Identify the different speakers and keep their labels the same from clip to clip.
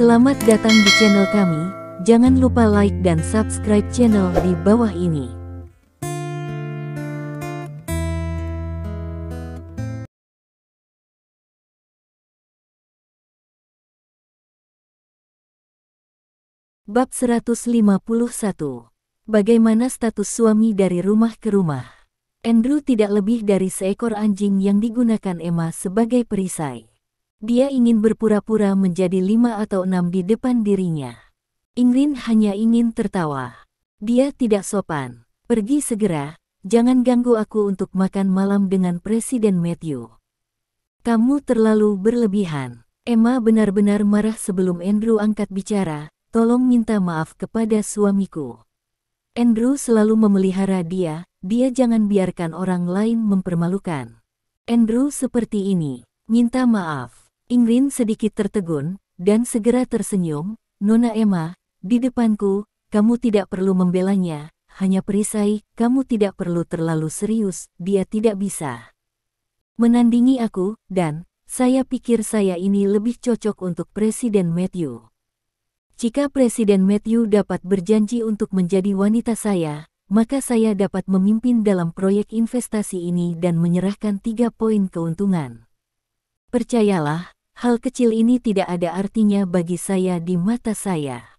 Speaker 1: Selamat datang di channel kami, jangan lupa like dan subscribe channel di bawah ini. Bab 151. Bagaimana status suami dari rumah ke rumah? Andrew tidak lebih dari seekor anjing yang digunakan Emma sebagai perisai. Dia ingin berpura-pura menjadi 5 atau 6 di depan dirinya. Ingrid hanya ingin tertawa. Dia tidak sopan. Pergi segera, jangan ganggu aku untuk makan malam dengan Presiden Matthew. Kamu terlalu berlebihan. Emma benar-benar marah sebelum Andrew angkat bicara. Tolong minta maaf kepada suamiku. Andrew selalu memelihara dia jangan biarkan orang lain mempermalukan. Andrew seperti ini, minta maaf. Ingrid sedikit tertegun, dan segera tersenyum. Nona Emma, di depanku, kamu tidak perlu membelanya, hanya perisai, kamu tidak perlu terlalu serius, dia tidak bisa menandingi aku, dan saya pikir saya ini lebih cocok untuk Presiden Matthew. Jika Presiden Matthew dapat berjanji untuk menjadi wanita saya, maka saya dapat memimpin dalam proyek investasi ini dan menyerahkan 3 poin keuntungan. Percayalah, hal kecil ini tidak ada artinya bagi saya di mata saya.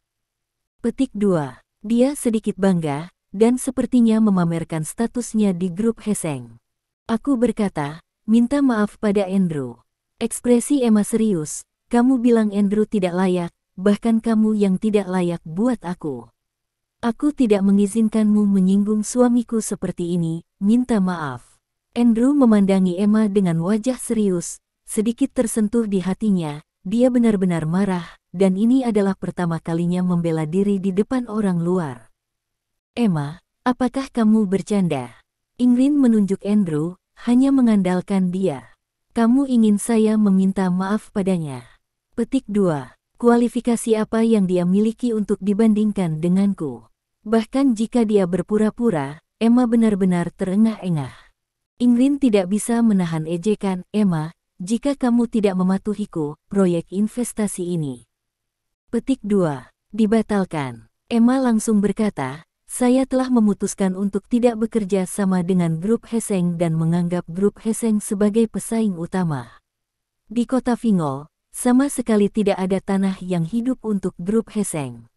Speaker 1: Petik 2. Dia sedikit bangga, dan sepertinya memamerkan statusnya di grup Heseng. Aku berkata, minta maaf pada Andrew. Ekspresi Emma serius, kamu bilang Andrew tidak layak, bahkan kamu yang tidak layak buat aku. Aku tidak mengizinkanmu menyinggung suamiku seperti ini, minta maaf. Andrew memandangi Emma dengan wajah serius, sedikit tersentuh di hatinya, dia benar-benar marah, dan ini adalah pertama kalinya membela diri di depan orang luar. Emma, apakah kamu bercanda? Ingrid menunjuk Andrew, hanya mengandalkan dia. Kamu ingin saya meminta maaf padanya. Petik 2. Kualifikasi apa yang dia miliki untuk dibandingkan denganku? Bahkan jika dia berpura-pura, Emma benar-benar terengah-engah. Ingrid tidak bisa menahan ejekan, Emma, jika kamu tidak mematuhiku, proyek investasi ini. Petik 2. Dibatalkan. Emma langsung berkata, saya telah memutuskan untuk tidak bekerja sama dengan grup Heseng dan menganggap grup Heseng sebagai pesaing utama. Di kota Fingol, sama sekali tidak ada tanah yang hidup untuk grup Heseng.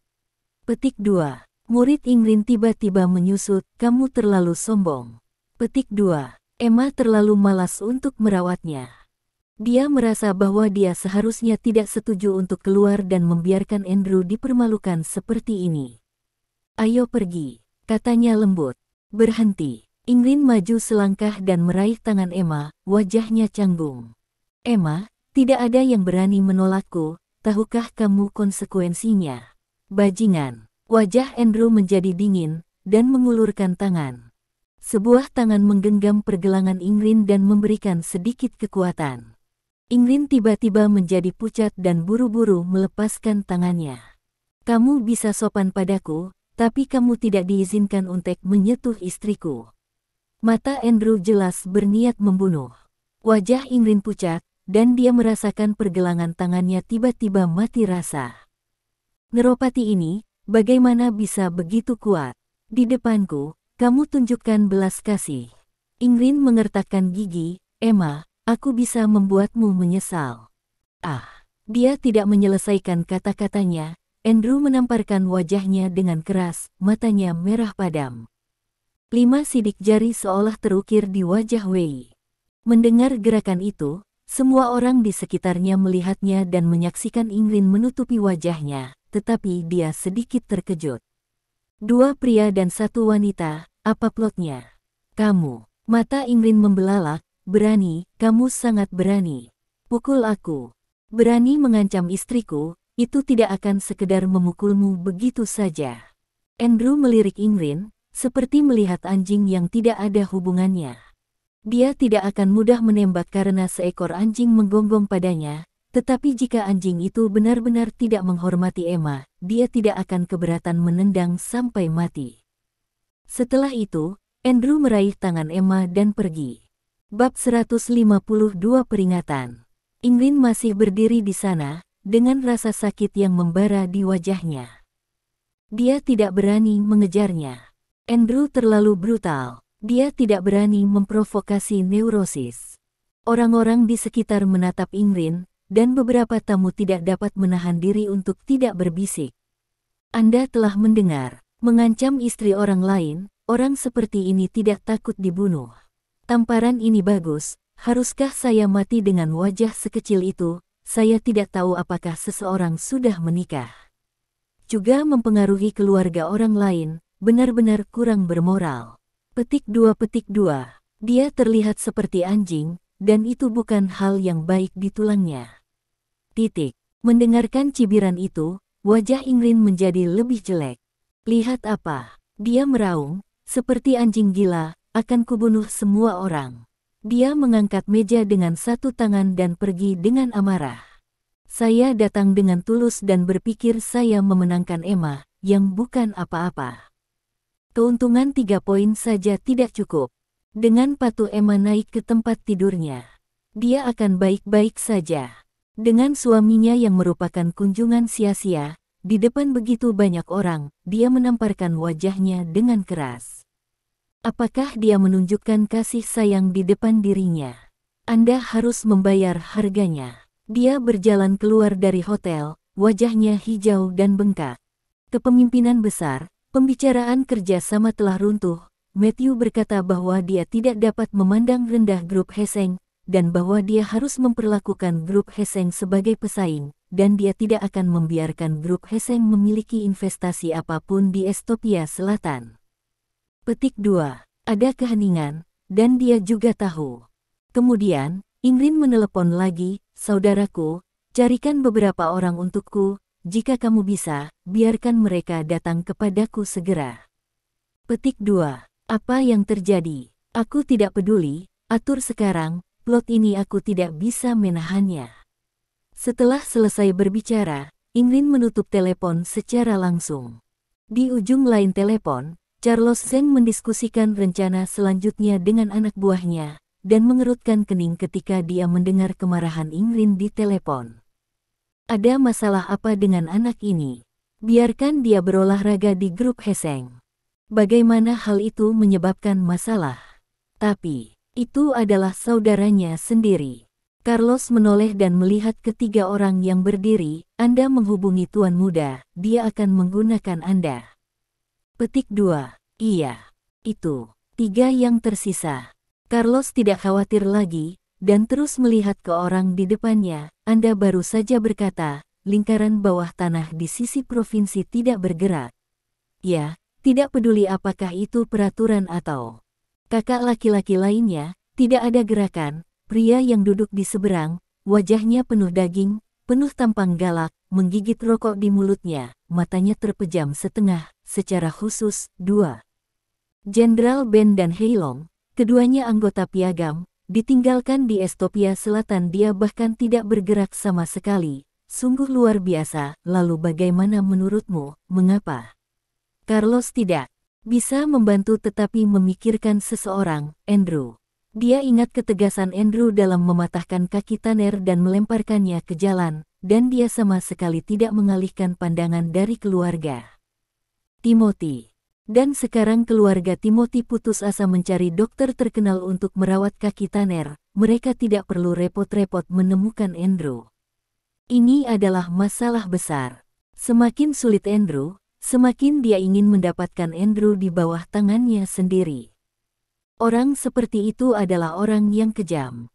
Speaker 1: Petik 2. Murid Ingrid tiba-tiba menyusut, kamu terlalu sombong. Petik 2. Emma terlalu malas untuk merawatnya. Dia merasa bahwa dia seharusnya tidak setuju untuk keluar dan membiarkan Andrew dipermalukan seperti ini. Ayo pergi, katanya lembut. Berhenti. Ingrid maju selangkah dan meraih tangan Emma, wajahnya canggung. Emma, tidak ada yang berani menolakku, tahukah kamu konsekuensinya? Bajingan. Wajah Andrew menjadi dingin, dan mengulurkan tangan. Sebuah tangan menggenggam pergelangan Ingrid dan memberikan sedikit kekuatan. Ingrid tiba-tiba menjadi pucat dan buru-buru melepaskan tangannya. Kamu bisa sopan padaku, tapi kamu tidak diizinkan untuk menyentuh istriku. Mata Andrew jelas berniat membunuh. Wajah Ingrid pucat, dan dia merasakan pergelangan tangannya tiba-tiba mati rasa. Neropati ini, bagaimana bisa begitu kuat? Di depanku, kamu tunjukkan belas kasih. Ingrid mengertakkan gigi, Emma, aku bisa membuatmu menyesal. Dia tidak menyelesaikan kata-katanya. Andrew menamparkan wajahnya dengan keras, matanya merah padam. 5 sidik jari seolah terukir di wajah Wei. Mendengar gerakan itu, semua orang di sekitarnya melihatnya dan menyaksikan Ingrid menutupi wajahnya, tetapi dia sedikit terkejut. 2 pria dan 1 wanita, apa plotnya? Kamu. Mata Ingrid membelalak, berani, kamu sangat berani. Pukul aku. Berani mengancam istriku, itu tidak akan sekedar memukulmu begitu saja. Andrew melirik Ingrid, seperti melihat anjing yang tidak ada hubungannya. Dia tidak akan mudah menembak karena seekor anjing menggonggong padanya, tetapi jika anjing itu benar-benar tidak menghormati Emma, dia tidak akan keberatan menendang sampai mati. Setelah itu, Andrew meraih tangan Emma dan pergi. Bab 152 peringatan. Ingrid masih berdiri di sana, dengan rasa sakit yang membara di wajahnya. Dia tidak berani mengejarnya. Andrew terlalu brutal. Dia tidak berani memprovokasi neurosis. Orang-orang di sekitar menatap Ingrid, dan beberapa tamu tidak dapat menahan diri untuk tidak berbisik. Anda telah mendengar, mengancam istri orang lain, orang seperti ini tidak takut dibunuh. Tamparan ini bagus, haruskah saya mati dengan wajah sekecil itu? Saya tidak tahu apakah seseorang sudah menikah. Juga mempengaruhi keluarga orang lain, benar-benar kurang bermoral. Petik 2. Dia terlihat seperti anjing, dan itu bukan hal yang baik di tulangnya. Mendengarkan cibiran itu, wajah Ingrid menjadi lebih jelek. Lihat apa? Dia meraung, seperti anjing gila, akan kubunuh semua orang. Dia mengangkat meja dengan satu tangan dan pergi dengan amarah. Saya datang dengan tulus dan berpikir saya memenangkan Emma, yang bukan apa-apa. Keuntungan 3 poin saja tidak cukup. Dengan patuh Emma naik ke tempat tidurnya. Dia akan baik-baik saja. Dengan suaminya yang merupakan kunjungan sia-sia, di depan begitu banyak orang, dia menamparkan wajahnya dengan keras. Apakah dia menunjukkan kasih sayang di depan dirinya? Anda harus membayar harganya. Dia berjalan keluar dari hotel, wajahnya hijau dan bengkak. Kepemimpinan besar, pembicaraan kerja sama telah runtuh. Matthew berkata bahwa dia tidak dapat memandang rendah grup Heseng, dan bahwa dia harus memperlakukan grup Heseng sebagai pesaing, dan dia tidak akan membiarkan grup Heseng memiliki investasi apapun di Estopia Selatan. Petik 2. Ada keheningan, dan dia juga tahu. Kemudian, Ingrid menelepon lagi, saudaraku, carikan beberapa orang untukku, jika kamu bisa, biarkan mereka datang kepadaku segera. Petik 2. Apa yang terjadi? Aku tidak peduli, atur sekarang, plot ini aku tidak bisa menahannya. Setelah selesai berbicara, Ingrid menutup telepon secara langsung. Di ujung lain telepon, Carlos Zeng mendiskusikan rencana selanjutnya dengan anak buahnya, dan mengerutkan kening ketika dia mendengar kemarahan Ingrid di telepon. Ada masalah apa dengan anak ini? Biarkan dia berolahraga di grup Heseng. Bagaimana hal itu menyebabkan masalah? Tapi, itu adalah saudaranya sendiri. Carlos menoleh dan melihat ketiga orang yang berdiri. Anda menghubungi Tuan Muda, dia akan menggunakan Anda. Petik 2. Iya. Itu. 3 yang tersisa. Carlos tidak khawatir lagi, dan terus melihat ke orang di depannya. Anda baru saja berkata, lingkaran bawah tanah di sisi provinsi tidak bergerak. Ya. Tidak peduli apakah itu peraturan atau kakak laki-laki lainnya, tidak ada gerakan. Pria yang duduk di seberang, wajahnya penuh daging, penuh tampang galak, menggigit rokok di mulutnya, matanya terpejam setengah, secara khusus, 2. Jenderal Ben dan Heilong, keduanya anggota piagam, ditinggalkan di Estopia Selatan. Dia bahkan tidak bergerak sama sekali. Sungguh luar biasa. Lalu bagaimana menurutmu, mengapa Carlos tidak bisa membantu tetapi memikirkan seseorang, Andrew? Dia ingat ketegasan Andrew dalam mematahkan kaki Tanner dan melemparkannya ke jalan, dan dia sama sekali tidak mengalihkan pandangan dari keluarga Timothy. Dan sekarang keluarga Timothy putus asa mencari dokter terkenal untuk merawat kaki Tanner. Mereka tidak perlu repot-repot menemukan Andrew. Ini adalah masalah besar. Semakin sulit Andrew, semakin dia ingin mendapatkan Andrew di bawah tangannya sendiri. Orang seperti itu adalah orang yang kejam.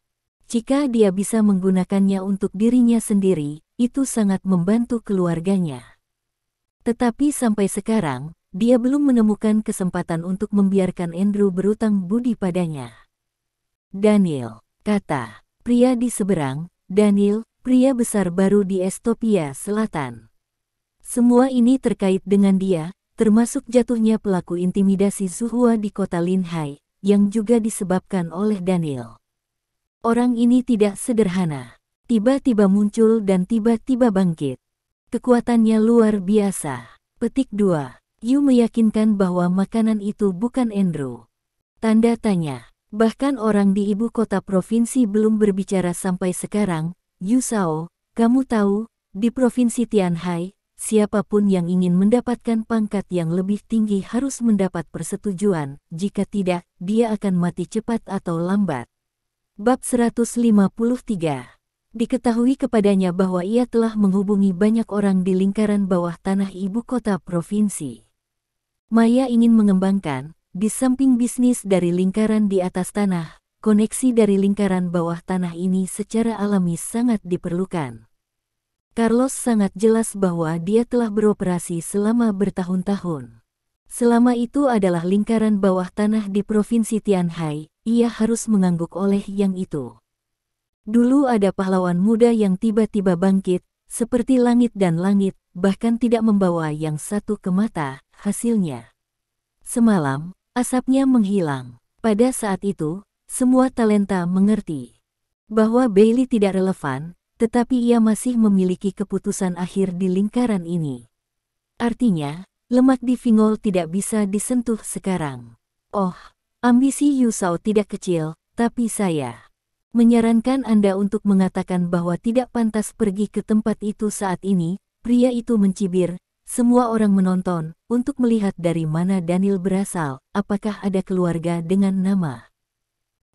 Speaker 1: Jika dia bisa menggunakannya untuk dirinya sendiri, itu sangat membantu keluarganya. Tetapi sampai sekarang, dia belum menemukan kesempatan untuk membiarkan Andrew berutang budi padanya. Daniel, kata pria di seberang. Daniel, pria besar baru di Estopia Selatan. Semua ini terkait dengan dia, termasuk jatuhnya pelaku intimidasi Zuhua di kota Linhai, yang juga disebabkan oleh Daniel. Orang ini tidak sederhana. Tiba-tiba muncul dan tiba-tiba bangkit. Kekuatannya luar biasa. Petik 2. Yu meyakinkan bahwa makanan itu bukan Andrew. Tanda tanya. Bahkan orang di ibu kota provinsi belum berbicara sampai sekarang. Yu Sao, kamu tahu, Di Provinsi Tianhai, siapapun yang ingin mendapatkan pangkat yang lebih tinggi harus mendapat persetujuan, jika tidak, dia akan mati cepat atau lambat. Bab 153. Diketahui kepadanya bahwa ia telah menghubungi banyak orang di lingkaran bawah tanah ibu kota provinsi. Maya ingin mengembangkan, di samping bisnis dari lingkaran di atas tanah, koneksi dari lingkaran bawah tanah ini secara alami sangat diperlukan. Carlos sangat jelas bahwa dia telah beroperasi selama bertahun-tahun. Selama itu adalah lingkaran bawah tanah di Provinsi Tianhai, ia harus mengangguk oleh yang itu. Dulu ada pahlawan muda yang tiba-tiba bangkit, seperti langit dan langit, bahkan tidak membawa yang satu ke mata, hasilnya. Semalam, asapnya menghilang. Pada saat itu, semua talenta mengerti bahwa Bailey tidak relevan, tetapi ia masih memiliki keputusan akhir di lingkaran ini. Artinya, lemak di Fingol tidak bisa disentuh sekarang. Oh, ambisi Yusao tidak kecil, tapi saya menyarankan Anda untuk mengatakan bahwa tidak pantas pergi ke tempat itu saat ini. Pria itu mencibir, semua orang menonton, untuk melihat dari mana Daniel berasal, apakah ada keluarga dengan nama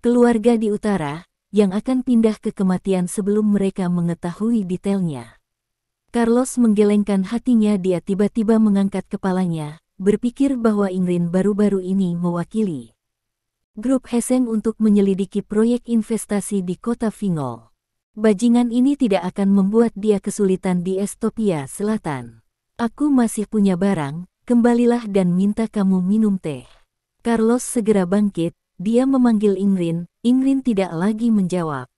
Speaker 1: keluarga di utara, yang akan pindah ke kematian sebelum mereka mengetahui detailnya. Carlos menggelengkan hatinya. Dia tiba-tiba mengangkat kepalanya, berpikir bahwa Ingrid baru-baru ini mewakili grup Heseng untuk menyelidiki proyek investasi di kota Fingol. Bajingan ini tidak akan membuat dia kesulitan di Estopia Selatan. Aku masih punya barang, kembalilah dan minta kamu minum teh. Carlos segera bangkit, dia memanggil Ingrid. Ingrid tidak lagi menjawab.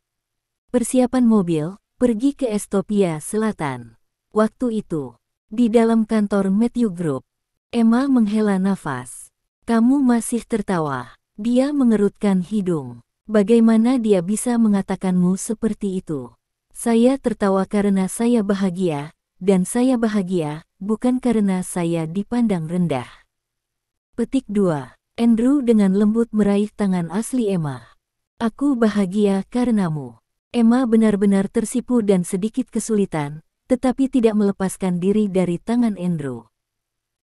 Speaker 1: Persiapan mobil, pergi ke Estopia Selatan. Waktu itu, di dalam kantor Matthew Group, Emma menghela nafas. Kamu masih tertawa. Dia mengerutkan hidung. Bagaimana dia bisa mengatakanmu seperti itu? Saya tertawa karena saya bahagia, dan saya bahagia, bukan karena saya dipandang rendah. Petik 2. Andrew dengan lembut meraih tangan asli Emma. Aku bahagia karenamu. Emma benar-benar tersipu dan sedikit kesulitan, tetapi tidak melepaskan diri dari tangan Andrew.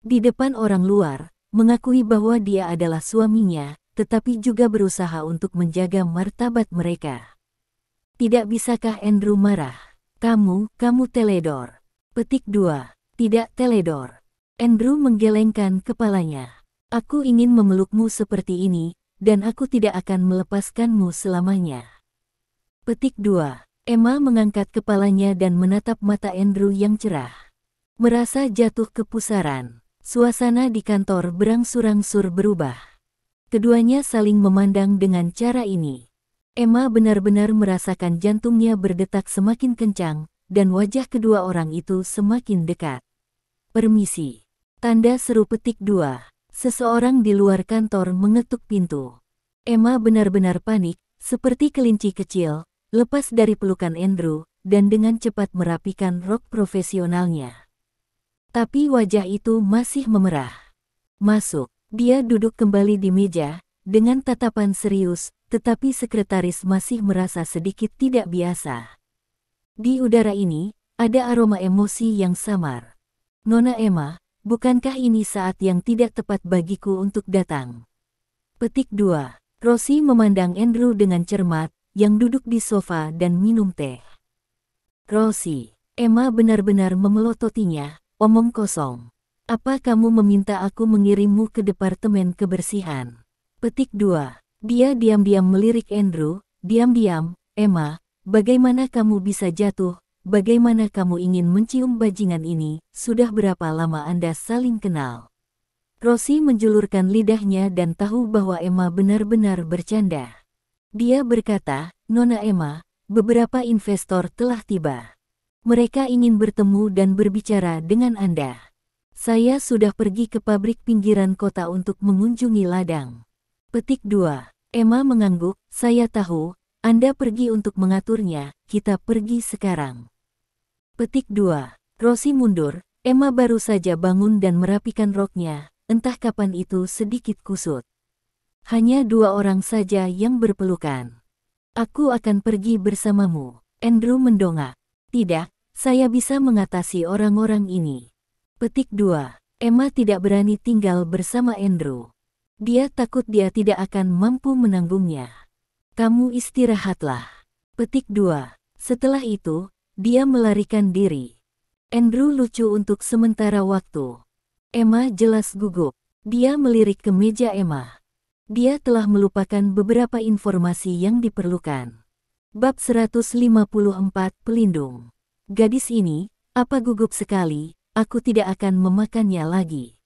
Speaker 1: Di depan orang luar, mengakui bahwa dia adalah suaminya, tetapi juga berusaha untuk menjaga martabat mereka. Tidak bisakah Andrew marah? Kamu teledor. Petik 2. Tidak teledor. Andrew menggelengkan kepalanya. Aku ingin memelukmu seperti ini, dan aku tidak akan melepaskanmu selamanya. Petik 2. Emma mengangkat kepalanya dan menatap mata Andrew yang cerah. Merasa jatuh ke pusaran. Suasana di kantor berangsur-angsur berubah. Keduanya saling memandang dengan cara ini. Emma benar-benar merasakan jantungnya berdetak semakin kencang, dan wajah kedua orang itu semakin dekat. Permisi. Tanda seru petik 2. Seseorang di luar kantor mengetuk pintu. Emma benar-benar panik, seperti kelinci kecil, lepas dari pelukan Andrew, dan dengan cepat merapikan rok profesionalnya. Tapi wajah itu masih memerah. Masuk. Dia duduk kembali di meja, dengan tatapan serius, tetapi sekretaris masih merasa sedikit tidak biasa. Di udara ini, ada aroma emosi yang samar. Nona Emma, bukankah ini saat yang tidak tepat bagiku untuk datang? Petik 2. Rosie memandang Andrew dengan cermat, yang duduk di sofa dan minum teh. Rosie. Emma benar-benar memelototinya, omong kosong. Apa kamu meminta aku mengirimmu ke departemen kebersihan? Petik 2. Dia diam-diam melirik Andrew. Diam-diam, Emma, bagaimana kamu bisa jatuh? Bagaimana kamu ingin mencium bajingan ini? Sudah berapa lama Anda saling kenal? Rosie menjulurkan lidahnya dan tahu bahwa Emma benar-benar bercanda. Dia berkata, Nona Emma, beberapa investor telah tiba. Mereka ingin bertemu dan berbicara dengan Anda. Saya sudah pergi ke pabrik pinggiran kota untuk mengunjungi ladang. Petik 2. Emma mengangguk, saya tahu, Anda pergi untuk mengaturnya, kita pergi sekarang. Petik 2. Rosie mundur, Emma baru saja bangun dan merapikan roknya, entah kapan itu sedikit kusut. Hanya 2 orang saja yang berpelukan. Aku akan pergi bersamamu. Andrew mendongak. Tidak, saya bisa mengatasi orang-orang ini. Petik 2. Emma tidak berani tinggal bersama Andrew. Dia takut dia tidak akan mampu menanggungnya. Kamu istirahatlah. Petik 2. Setelah itu, dia melarikan diri. Andrew lucu untuk sementara waktu. Emma jelas gugup. Dia melirik ke meja Emma. Dia telah melupakan beberapa informasi yang diperlukan. Bab 154 Pelindung. Gadis ini, apa gugup sekali, aku tidak akan memakannya lagi.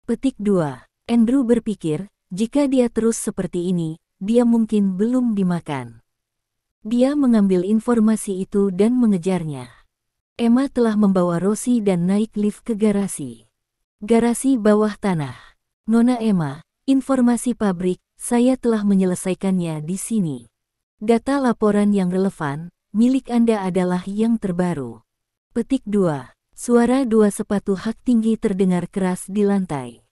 Speaker 1: Petik 2. Andrew berpikir, jika dia terus seperti ini, dia mungkin belum dimakan. Dia mengambil informasi itu dan mengejarnya. Emma telah membawa Rosie dan naik lift ke garasi. Garasi bawah tanah. Nona Emma, informasi pabrik, saya telah menyelesaikannya di sini. Data laporan yang relevan, milik Anda adalah yang terbaru. Petik 2. Suara dua sepatu hak tinggi terdengar keras di lantai.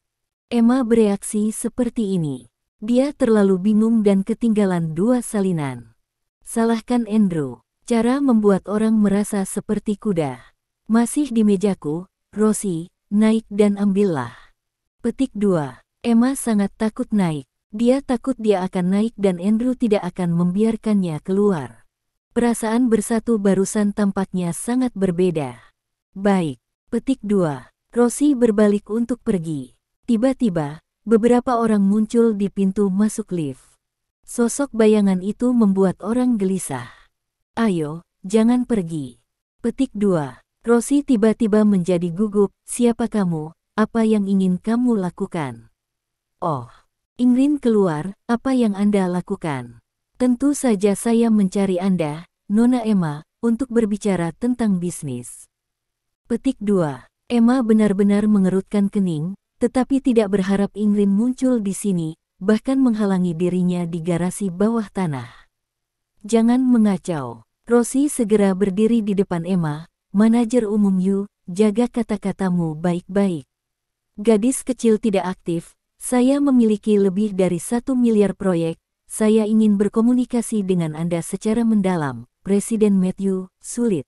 Speaker 1: Emma bereaksi seperti ini. Dia terlalu bingung dan ketinggalan dua salinan. Salahkan Andrew. Cara membuat orang merasa seperti kuda. Masih di mejaku, Rosie, naik dan ambillah. Petik 2. Emma sangat takut naik. Dia takut dia akan naik dan Andrew tidak akan membiarkannya keluar. Perasaan bersatu barusan tampaknya sangat berbeda. Baik. Petik 2. Rosie berbalik untuk pergi. Tiba-tiba, beberapa orang muncul di pintu masuk lift. Sosok bayangan itu membuat orang gelisah. Ayo, jangan pergi. Petik 2. Rosie tiba-tiba menjadi gugup. Siapa kamu? Apa yang ingin kamu lakukan? Oh, ingin keluar, apa yang Anda lakukan? Tentu saja saya mencari Anda, Nona Emma, untuk berbicara tentang bisnis. Petik 2. Emma benar-benar mengerutkan kening, tetapi tidak berharap Ingrid muncul di sini, bahkan menghalangi dirinya di garasi bawah tanah. Jangan mengacau. Rosie segera berdiri di depan Emma. Manajer umum Yu, jaga kata-katamu baik-baik. Gadis kecil tidak aktif. Saya memiliki lebih dari 1 miliar proyek. Saya ingin berkomunikasi dengan Anda secara mendalam. Presiden Matthew, sulit.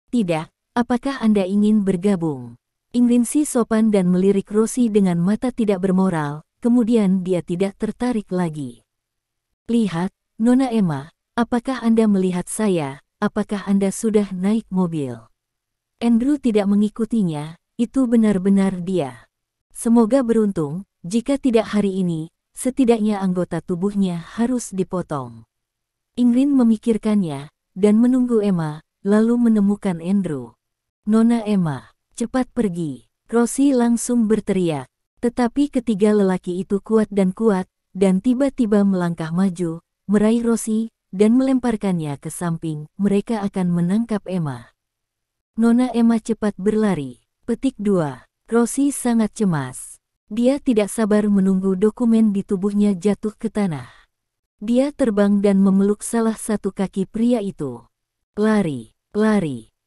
Speaker 1: Tidak, apakah Anda ingin bergabung? Ingrid sopan dan melirik Rosie dengan mata tidak bermoral, kemudian dia tidak tertarik lagi. Lihat, Nona Emma, apakah Anda melihat saya? Apakah Anda sudah naik mobil? Andrew tidak mengikutinya, itu benar-benar dia. Semoga beruntung, jika tidak hari ini, setidaknya anggota tubuhnya harus dipotong. Ingrid memikirkannya, dan menunggu Emma, lalu menemukan Andrew. Nona Emma, cepat pergi. Rosie langsung berteriak. Tetapi ketiga lelaki itu kuat, dan tiba-tiba melangkah maju, meraih Rosie, dan melemparkannya ke samping. Mereka akan menangkap Emma. Nona Emma cepat berlari. Petik 2. Rosie sangat cemas. Dia tidak sabar menunggu dokumen di tubuhnya jatuh ke tanah. Dia terbang dan memeluk salah satu kaki pria itu. Lari,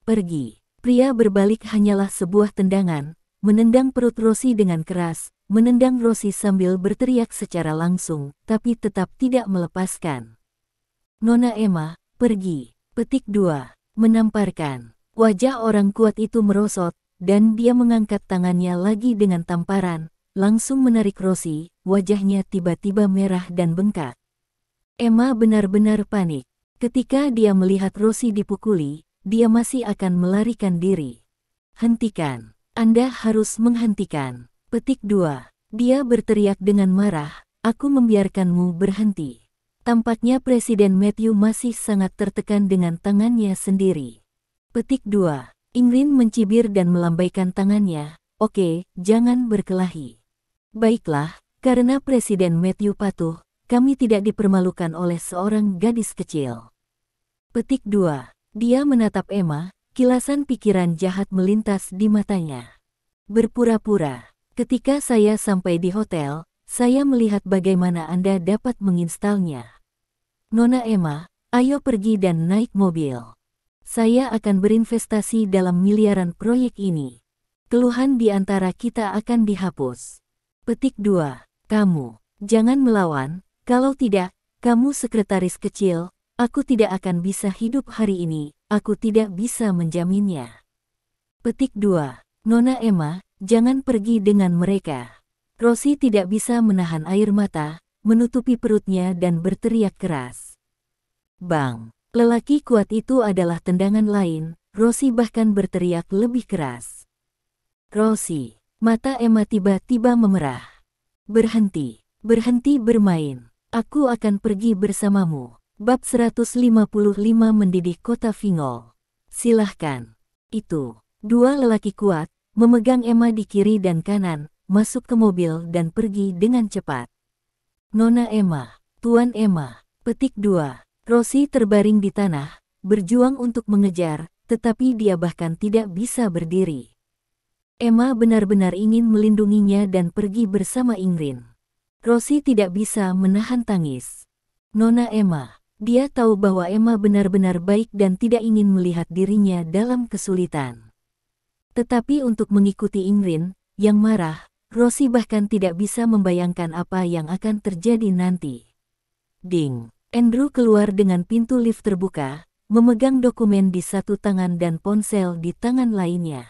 Speaker 1: pergi. Pria berbalik hanyalah sebuah tendangan, menendang perut Rosie dengan keras, menendang Rosie sambil berteriak secara langsung, tapi tetap tidak melepaskan. Nona Emma, pergi. Petik 2. Menamparkan. Wajah orang kuat itu merosot, dan dia mengangkat tangannya lagi dengan tamparan, langsung menarik Rosie, wajahnya tiba-tiba merah dan bengkak. Emma benar-benar panik. Ketika dia melihat Rosie dipukuli, dia masih akan melarikan diri. Hentikan. Anda harus menghentikan. Petik 2. Dia berteriak dengan marah, aku membiarkanmu berhenti. Tampaknya Presiden Matthew masih sangat tertekan dengan tangannya sendiri. Petik 2. Ingrid mencibir dan melambaikan tangannya. Oke, jangan berkelahi. Baiklah, karena Presiden Matthew patuh, kami tidak dipermalukan oleh seorang gadis kecil. Petik 2. Dia menatap Emma, kilasan pikiran jahat melintas di matanya. Berpura-pura. Ketika saya sampai di hotel, saya melihat bagaimana Anda dapat menginstalnya. Nona Emma, ayo pergi dan naik mobil. Saya akan berinvestasi dalam miliaran proyek ini. Keluhan di antara kita akan dihapus. Petik 2. Kamu, jangan melawan, kalau tidak, kamu sekretaris kecil. Aku tidak akan bisa hidup hari ini, aku tidak bisa menjaminnya. Petik 2. Nona Emma, jangan pergi dengan mereka. Rosie tidak bisa menahan air mata, menutupi perutnya dan berteriak keras. Bang! Lelaki kuat itu adalah tendangan lain, Rosie bahkan berteriak lebih keras. Rosie! Mata Emma tiba-tiba memerah. Berhenti! Berhenti bermain. Aku akan pergi bersamamu. Bab 155 mendidih kota Fingol. Silahkan. Itu. Dua lelaki kuat, memegang Emma di kiri dan kanan, masuk ke mobil dan pergi dengan cepat. Nona Emma. Tuan Emma. Petik 2. Rosie terbaring di tanah, berjuang untuk mengejar, tetapi dia bahkan tidak bisa berdiri. Emma benar-benar ingin melindunginya dan pergi bersama Ingrid. Rosie tidak bisa menahan tangis. Nona Emma. Dia tahu bahwa Emma benar-benar baik dan tidak ingin melihat dirinya dalam kesulitan. Tetapi untuk mengikuti Ingrid, yang marah, Rosie bahkan tidak bisa membayangkan apa yang akan terjadi nanti. Ding! Andrew keluar dengan pintu lift terbuka, memegang dokumen di satu tangan dan ponsel di tangan lainnya.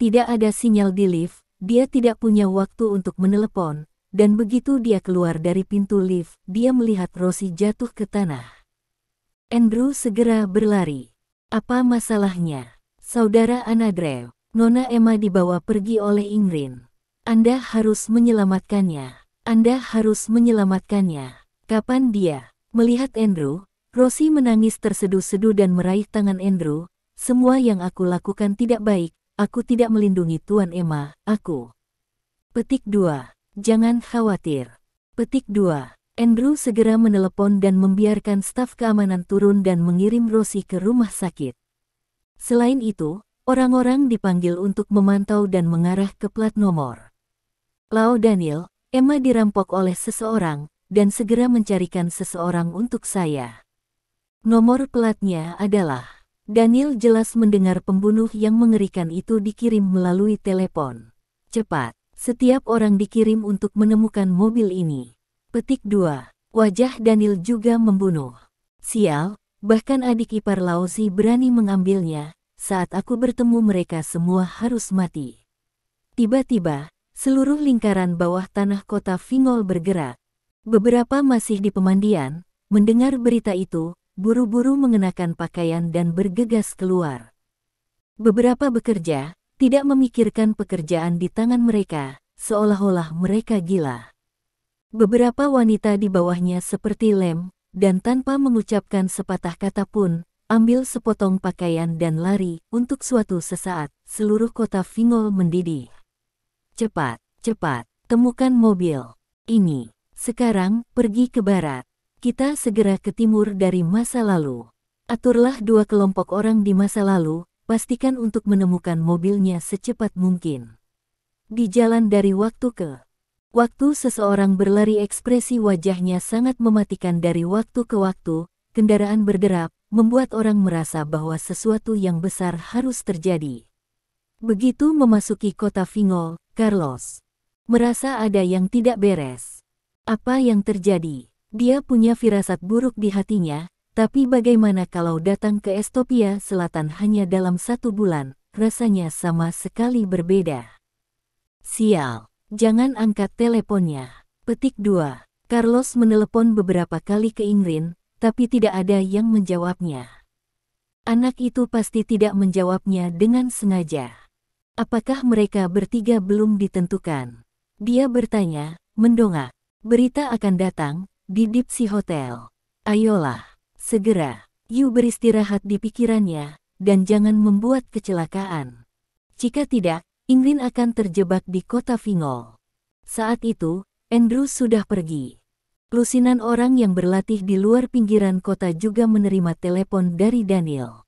Speaker 1: Tidak ada sinyal di lift, dia tidak punya waktu untuk menelepon, dan begitu dia keluar dari pintu lift, dia melihat Rosie jatuh ke tanah. Andrew segera berlari. Apa masalahnya? Saudara Anadrew, Nona Emma dibawa pergi oleh Ingrid. Anda harus menyelamatkannya. Anda harus menyelamatkannya. Kapan dia? Melihat Andrew, Rosie menangis terseduh-seduh dan meraih tangan Andrew. Semua yang aku lakukan tidak baik. Aku tidak melindungi Tuan Emma, aku. Petik 2. Jangan khawatir. Petik 2. Andrew segera menelepon dan membiarkan staf keamanan turun dan mengirim Rosie ke rumah sakit. Selain itu, orang-orang dipanggil untuk memantau dan mengarah ke plat nomor. Lau Daniel, Emma dirampok oleh seseorang, dan segera mencarikan seseorang untuk saya. Nomor platnya adalah... Daniel jelas mendengar pembunuh yang mengerikan itu dikirim melalui telepon. Cepat, setiap orang dikirim untuk menemukan mobil ini. Petik 2. Wajah Daniel juga membunuh. Sial, bahkan adik ipar Lausi berani mengambilnya. Saat aku bertemu mereka semua harus mati. Tiba-tiba, seluruh lingkaran bawah tanah kota Fingol bergerak. Beberapa masih di pemandian, mendengar berita itu, buru-buru mengenakan pakaian dan bergegas keluar. Beberapa bekerja, tidak memikirkan pekerjaan di tangan mereka, seolah-olah mereka gila. Beberapa wanita di bawahnya seperti lem, dan tanpa mengucapkan sepatah kata pun, ambil sepotong pakaian dan lari. Untuk suatu sesaat, seluruh kota Fingol mendidih. Cepat, cepat, temukan mobil ini. Sekarang, pergi ke barat. Kita segera ke timur dari masa lalu. Aturlah dua kelompok orang di masa lalu, pastikan untuk menemukan mobilnya secepat mungkin. Di jalan dari waktu ke waktu seseorang berlari, ekspresi wajahnya sangat mematikan dari waktu ke waktu, kendaraan berderap, membuat orang merasa bahwa sesuatu yang besar harus terjadi. Begitu memasuki kota Fingol, Carlos merasa ada yang tidak beres. Apa yang terjadi? Dia punya firasat buruk di hatinya, tapi bagaimana kalau datang ke Estopia Selatan hanya dalam 1 bulan, rasanya sama sekali berbeda. Sial, jangan angkat teleponnya. Petik 2. Carlos menelepon beberapa kali ke Ingrid, tapi tidak ada yang menjawabnya. Anak itu pasti tidak menjawabnya dengan sengaja. Apakah mereka bertiga belum ditentukan? Dia bertanya, mendongak. Berita akan datang di Dipsy Hotel. Ayolah, segera. You beristirahat di pikirannya, dan jangan membuat kecelakaan. Jika tidak, Ingrid akan terjebak di kota Fingol. Saat itu, Andrew sudah pergi. Lusinan orang yang berlatih di luar pinggiran kota juga menerima telepon dari Daniel.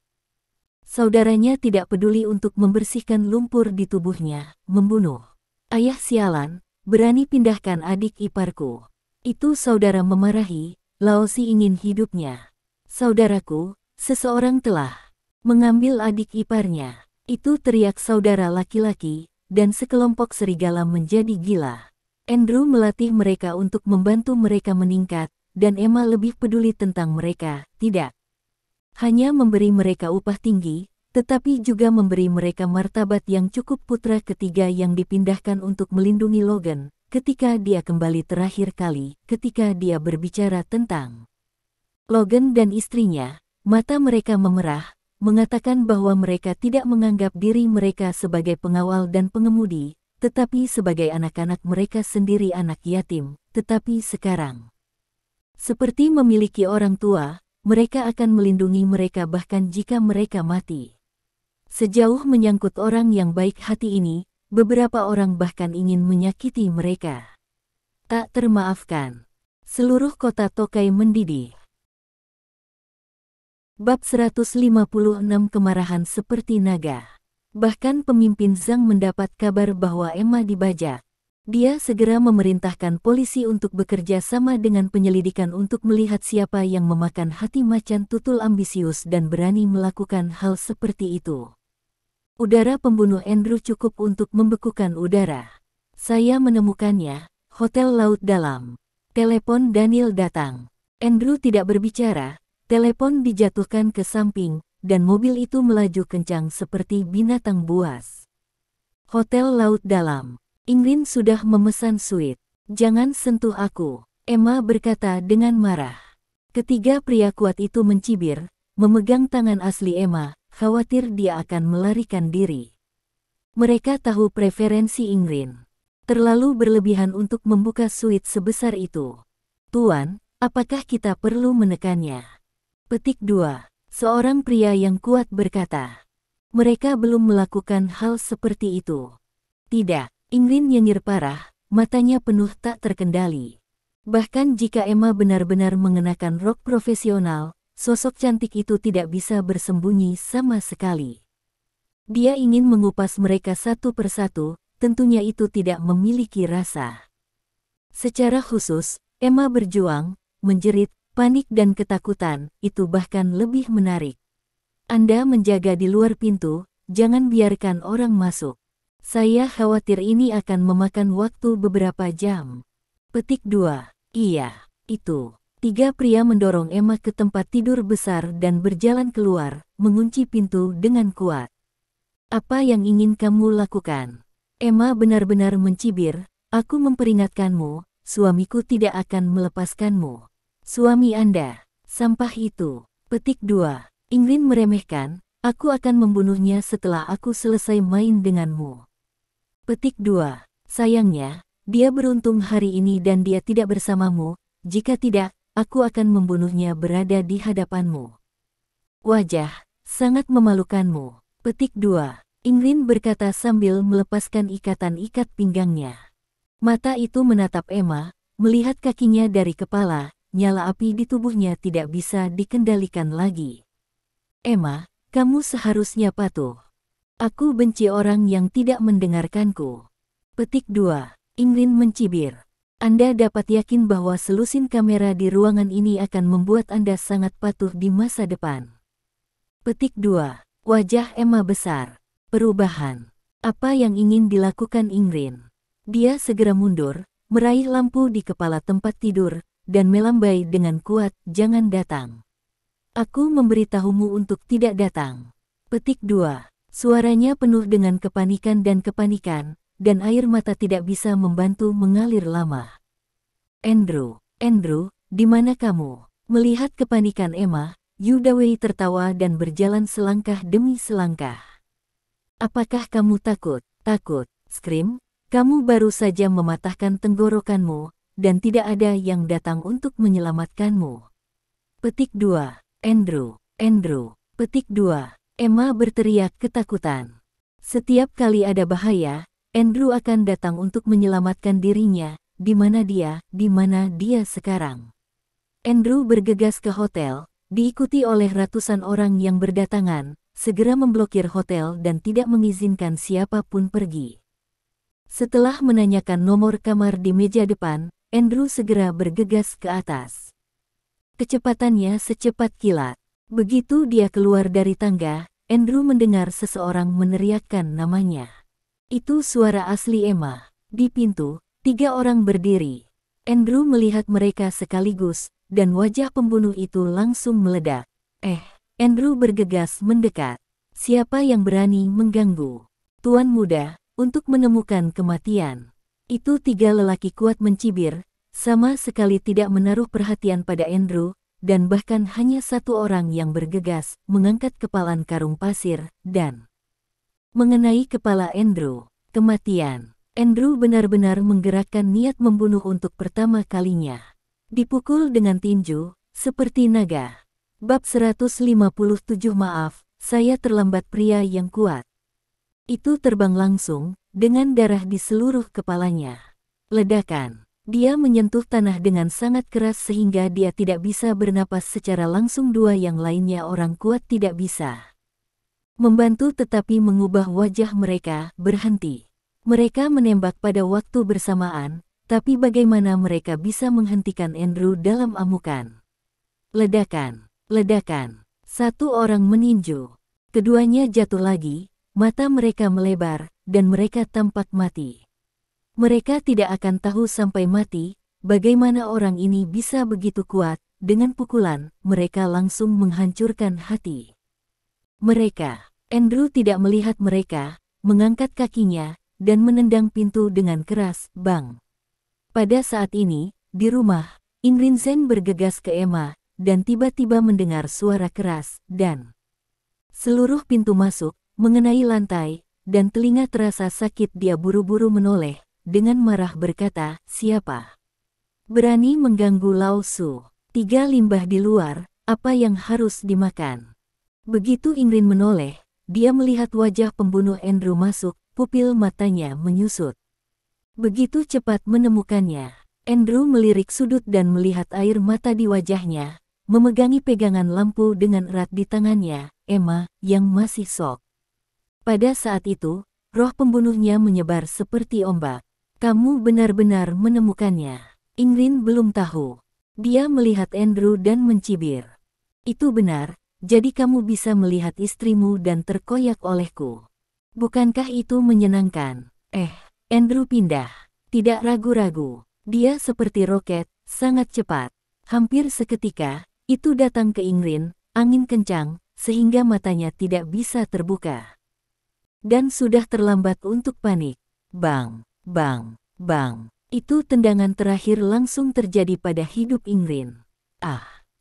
Speaker 1: Saudaranya tidak peduli untuk membersihkan lumpur di tubuhnya, membunuh. Ayah sialan, berani pindahkan adik iparku. Itu saudara memarahi, Laosi ingin hidupnya. Saudaraku, seseorang telah mengambil adik iparnya. Itu teriak saudara laki-laki, dan sekelompok serigala menjadi gila. Andrew melatih mereka untuk membantu mereka meningkat, dan Emma lebih peduli tentang mereka, tidak. hanya memberi mereka upah tinggi, tetapi juga memberi mereka martabat yang cukup. Putra ketiga yang dipindahkan untuk melindungi Logan, ketika dia kembali terakhir kali, ketika dia berbicara tentang Logan dan istrinya, mata mereka memerah, mengatakan bahwa mereka tidak menganggap diri mereka sebagai pengawal dan pengemudi, tetapi sebagai anak-anak mereka sendiri, anak yatim. Tetapi sekarang, seperti memiliki orang tua, mereka akan melindungi mereka bahkan jika mereka mati. Sejauh menyangkut orang yang baik hati ini, beberapa orang bahkan ingin menyakiti mereka. Tak termaafkan. Seluruh kota Tokai mendidih. Bab 156 Kemarahan seperti naga. Bahkan pemimpin Zhang mendapat kabar bahwa Emma dibajak. Dia segera memerintahkan polisi untuk bekerja sama dengan penyelidikan untuk melihat siapa yang memakan hati macan tutul ambisius dan berani melakukan hal seperti itu. Udara pembunuh Andrew cukup untuk membekukan udara. Saya menemukannya, Hotel Laut Dalam. Telepon Daniel datang. Andrew tidak berbicara, telepon dijatuhkan ke samping, dan mobil itu melaju kencang seperti binatang buas. Hotel Laut Dalam. Ingrid sudah memesan suite. Jangan sentuh aku, Emma berkata dengan marah. Ketiga pria kuat itu mencibir, memegang tangan asli Emma, khawatir dia akan melarikan diri. Mereka tahu preferensi Ingrid. Terlalu berlebihan untuk membuka suite sebesar itu. Tuan, apakah kita perlu menekannya? Petik 2. Seorang pria yang kuat berkata. Mereka belum melakukan hal seperti itu. Tidak, Ingrid nyengir parah, matanya penuh tak terkendali. Bahkan jika Emma benar-benar mengenakan rok profesional, sosok cantik itu tidak bisa bersembunyi sama sekali. Dia ingin mengupas mereka satu persatu, tentunya itu tidak memiliki rasa. Secara khusus, Emma berjuang, menjerit, panik dan ketakutan, itu bahkan lebih menarik. Anda menjaga di luar pintu, jangan biarkan orang masuk. Saya khawatir ini akan memakan waktu beberapa jam. Petik 2. Iya, itu. Tiga pria mendorong Emma ke tempat tidur besar dan berjalan keluar, mengunci pintu dengan kuat. Apa yang ingin kamu lakukan? Emma benar-benar mencibir, aku memperingatkanmu, suamiku tidak akan melepaskanmu. Suami Anda, sampah itu. Petik 2. Ingrid meremehkan, aku akan membunuhnya setelah aku selesai main denganmu. Petik 2. Sayangnya, dia beruntung hari ini dan dia tidak bersamamu, jika tidak, aku akan membunuhnya berada di hadapanmu. Wajah, sangat memalukanmu. Petik 2. Ingrid berkata sambil melepaskan ikatan-ikat pinggangnya. Mata itu menatap Emma, melihat kakinya dari kepala, nyala api di tubuhnya tidak bisa dikendalikan lagi. Emma, kamu seharusnya patuh. Aku benci orang yang tidak mendengarkanku. Petik 2. Ingrid mencibir. Anda dapat yakin bahwa selusin kamera di ruangan ini akan membuat Anda sangat patuh di masa depan. Petik 2. Wajah Emma besar. Perubahan. Apa yang ingin dilakukan Ingrid? Dia segera mundur, meraih lampu di kepala tempat tidur, dan melambai dengan kuat, jangan datang. Aku memberitahumu untuk tidak datang. Petik 2. Suaranya penuh dengan kepanikan, dan air mata tidak bisa membantu mengalir lama. Andrew, di mana kamu? Melihat kepanikan Emma, Yudawei tertawa dan berjalan selangkah demi selangkah. Apakah kamu takut? Takut, Scream? Kamu baru saja mematahkan tenggorokanmu, dan tidak ada yang datang untuk menyelamatkanmu. Petik 2. Andrew. Petik 2. Emma berteriak ketakutan. Setiap kali ada bahaya, Andrew akan datang untuk menyelamatkan dirinya. Di mana dia sekarang? Andrew bergegas ke hotel, diikuti oleh ratusan orang yang berdatangan, segera memblokir hotel dan tidak mengizinkan siapapun pergi. Setelah menanyakan nomor kamar di meja depan, Andrew segera bergegas ke atas. Kecepatannya secepat kilat. Begitu dia keluar dari tangga, Andrew mendengar seseorang meneriakkan namanya. Itu suara asli Emma. Di pintu, 3 orang berdiri. Andrew melihat mereka sekaligus, dan wajah pembunuh itu langsung meledak. Andrew bergegas mendekat. Siapa yang berani mengganggu Tuan Muda untuk menemukan kematian? Itu tiga lelaki kuat mencibir, sama sekali tidak menaruh perhatian pada Andrew, dan bahkan hanya satu orang yang bergegas mengangkat kepalan karung pasir dan mengenai kepala Andrew. Kematian. Andrew benar-benar menggerakkan niat membunuh untuk pertama kalinya. Dipukul dengan tinju, seperti naga. Bab 157 Maaf, saya terlambat pria yang kuat. Itu terbang langsung, dengan darah di seluruh kepalanya. Ledakan. Dia menyentuh tanah dengan sangat keras sehingga dia tidak bisa bernapas secara langsung. Dua yang lainnya orang kuat tidak bisa membantu tetapi mengubah wajah mereka berhenti. Mereka menembak pada waktu bersamaan, tapi bagaimana mereka bisa menghentikan Andrew dalam amukan? Ledakan, ledakan. Satu orang meninju. Keduanya jatuh lagi, mata mereka melebar, dan mereka tampak mati. Mereka tidak akan tahu sampai mati, bagaimana orang ini bisa begitu kuat. Dengan pukulan, mereka langsung menghancurkan hati mereka. Andrew tidak melihat mereka, mengangkat kakinya, dan menendang pintu dengan keras, bang. Pada saat ini, di rumah, Ingrid Zhen bergegas ke Emma, dan tiba-tiba mendengar suara keras, dan seluruh pintu masuk, mengenai lantai, dan telinga terasa sakit. Dia buru-buru menoleh, dengan marah berkata, siapa berani mengganggu Lao Su? Tiga limbah di luar, apa yang harus dimakan? Begitu Ingrid menoleh, dia melihat wajah pembunuh Andrew masuk, pupil matanya menyusut. Begitu cepat menemukannya, Andrew melirik sudut dan melihat air mata di wajahnya, memegangi pegangan lampu dengan erat di tangannya, Emma, yang masih shock. Pada saat itu, roh pembunuhnya menyebar seperti ombak. Kamu benar-benar menemukannya. Ingrid belum tahu. Dia melihat Andrew dan mencibir. Itu benar. Jadi kamu bisa melihat istrimu dan terkoyak olehku. Bukankah itu menyenangkan? Andrew pindah. Tidak ragu-ragu. Dia seperti roket, sangat cepat. Hampir seketika, itu datang ke Ingrid, angin kencang, sehingga matanya tidak bisa terbuka. Dan sudah terlambat untuk panik. Bang, bang, bang. Itu tendangan terakhir langsung terjadi pada hidup Ingrid.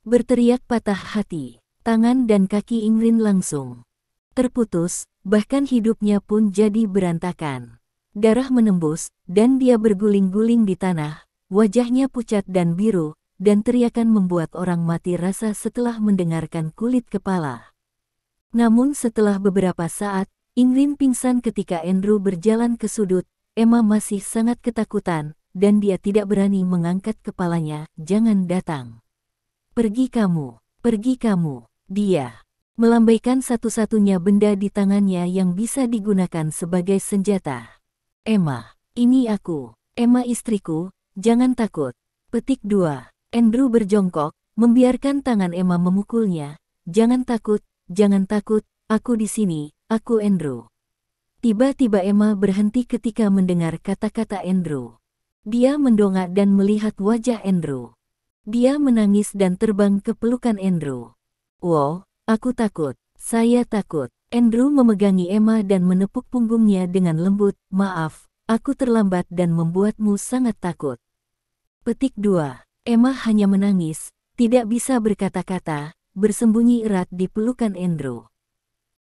Speaker 1: Berteriak patah hati. Tangan dan kaki Ingrid langsung terputus, bahkan hidupnya pun jadi berantakan. Darah menembus, dan dia berguling-guling di tanah, wajahnya pucat dan biru, dan teriakan membuat orang mati rasa setelah mendengarkan kulit kepala. Namun setelah beberapa saat, Ingrid pingsan ketika Andrew berjalan ke sudut. Emma masih sangat ketakutan, dan dia tidak berani mengangkat kepalanya. Jangan datang. Pergi kamu, pergi kamu. Dia melambaikan satu-satunya benda di tangannya yang bisa digunakan sebagai senjata. Emma, ini aku. Emma istriku, jangan takut. Petik 2. Andrew berjongkok, membiarkan tangan Emma memukulnya. Jangan takut, aku di sini, aku Andrew. Tiba-tiba Emma berhenti ketika mendengar kata-kata Andrew. Dia mendongak dan melihat wajah Andrew. Dia menangis dan terbang ke pelukan Andrew. Wow, aku takut. Saya takut. Andrew memegangi Emma dan menepuk punggungnya dengan lembut. Maaf, aku terlambat dan membuatmu sangat takut. Petik 2. Emma hanya menangis, tidak bisa berkata-kata, bersembunyi erat di pelukan Andrew.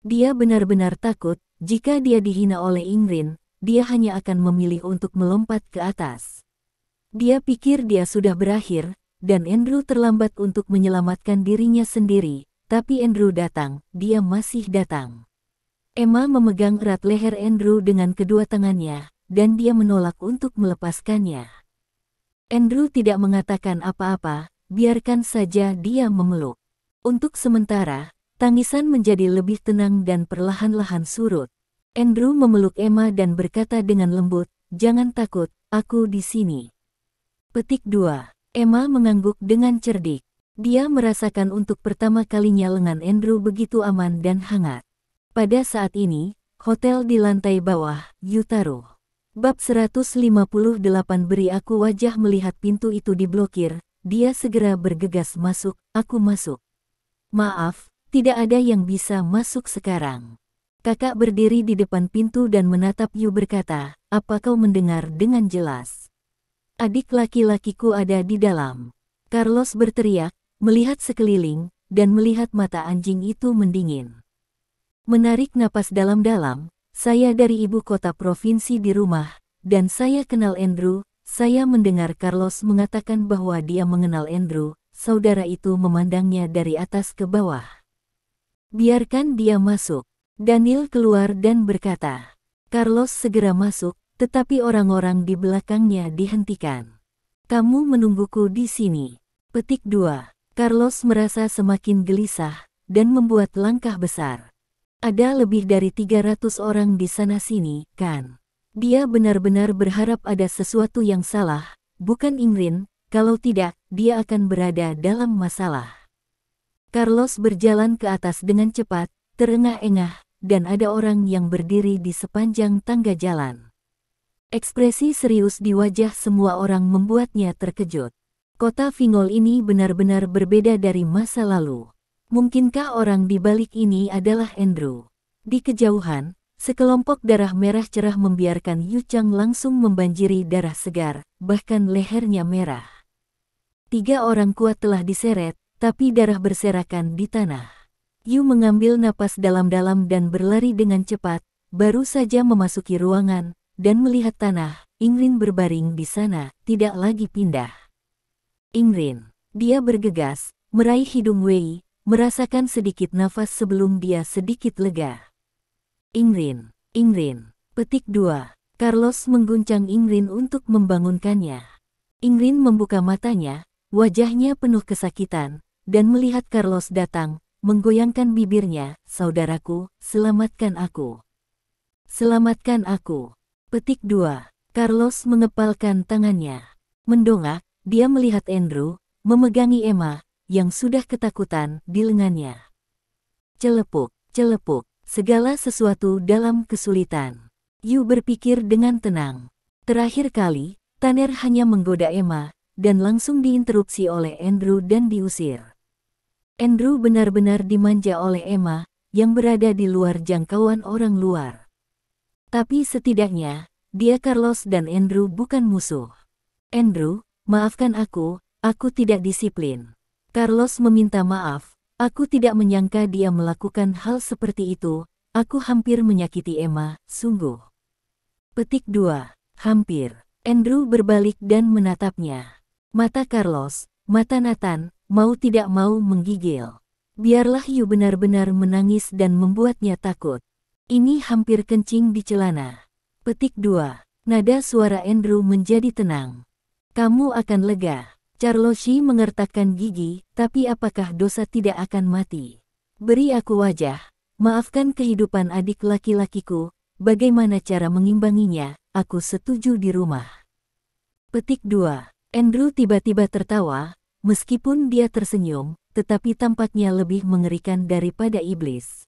Speaker 1: Dia benar-benar takut, jika dia dihina oleh Ingrid, dia hanya akan memilih untuk melompat ke atas. Dia pikir dia sudah berakhir, dan Andrew terlambat untuk menyelamatkan dirinya sendiri. Tapi Andrew datang, dia masih datang. Emma memegang erat leher Andrew dengan kedua tangannya, dan dia menolak untuk melepaskannya. Andrew tidak mengatakan apa-apa, biarkan saja dia memeluk. Untuk sementara, tangisan menjadi lebih tenang dan perlahan-lahan surut. Andrew memeluk Emma dan berkata dengan lembut, jangan takut, aku di sini. Petik 2. Emma mengangguk dengan cerdik. Dia merasakan untuk pertama kalinya lengan Andrew begitu aman dan hangat. Pada saat ini, hotel di lantai bawah, Yutaro. Bab 158 Beri aku wajah melihat pintu itu diblokir, dia segera bergegas masuk, aku masuk. Maaf, Tidak ada yang bisa masuk sekarang. Kakak berdiri di depan pintu dan menatap Yu berkata, apa kau mendengar dengan jelas? Adik laki-lakiku ada di dalam. Carlos berteriak, melihat sekeliling, dan melihat mata anjing itu mendingin. Menarik napas dalam-dalam, saya dari ibu kota provinsi di rumah, dan saya kenal Andrew. Saya mendengar Carlos mengatakan bahwa dia mengenal Andrew. Saudara itu memandangnya dari atas ke bawah. Biarkan dia masuk. Daniel keluar dan berkata. Carlos segera masuk, tetapi orang-orang di belakangnya dihentikan. Kamu menungguku di sini. Petik 2. Carlos merasa semakin gelisah, dan membuat langkah besar. Ada lebih dari 300 orang di sana-sini, kan? Dia benar-benar berharap ada sesuatu yang salah, bukan Ingrid, kalau tidak, dia akan berada dalam masalah. Carlos berjalan ke atas dengan cepat, terengah-engah, dan ada orang yang berdiri di sepanjang tangga jalan. Ekspresi serius di wajah semua orang membuatnya terkejut. Kota Fingol ini benar-benar berbeda dari masa lalu. Mungkinkah orang di balik ini adalah Andrew? Di kejauhan, sekelompok darah merah cerah membiarkan Yu Chang langsung membanjiri darah segar, bahkan lehernya merah. 3 orang kuat telah diseret, tapi darah berserakan di tanah. Yu mengambil napas dalam-dalam dan berlari dengan cepat, baru saja memasuki ruangan, dan melihat tanah. Ingrid berbaring di sana, tidak lagi pindah. Ingrid, dia bergegas, meraih hidung Wei, merasakan sedikit nafas sebelum dia sedikit lega. Ingrid, petik 2. Carlos mengguncang Ingrid untuk membangunkannya. Ingrid membuka matanya, wajahnya penuh kesakitan, dan melihat Carlos datang, menggoyangkan bibirnya, saudaraku, selamatkan aku. Selamatkan aku. Petik 2. Carlos mengepalkan tangannya. Mendongak, dia melihat Andrew, memegangi Emma, yang sudah ketakutan di lengannya. Celepuk, segala sesuatu dalam kesulitan. Yu berpikir dengan tenang. Terakhir kali, Tanner hanya menggoda Emma, dan langsung diinterupsi oleh Andrew dan diusir. Andrew benar-benar dimanja oleh Emma, yang berada di luar jangkauan orang luar. Tapi setidaknya, dia Carlos dan Andrew bukan musuh. Andrew, maafkan aku tidak disiplin. Carlos meminta maaf, aku tidak menyangka dia melakukan hal seperti itu, aku hampir menyakiti Emma, sungguh. Petik 2. Hampir. Andrew berbalik dan menatapnya. Mata Carlos, mata Nathan, mau tidak mau menggigil. Biarlah Yu benar-benar menangis dan membuatnya takut. Ini hampir kencing di celana. Petik 2. Nada suara Andrew menjadi tenang. Kamu akan lega. Carloshi mengertakkan gigi, tapi apakah dosa tidak akan mati? Beri aku wajah. Maafkan kehidupan adik laki-lakiku, bagaimana cara mengimbanginya, aku setuju di rumah. Petik 2. Andrew tiba-tiba tertawa, meskipun dia tersenyum, tetapi tampaknya lebih mengerikan daripada iblis.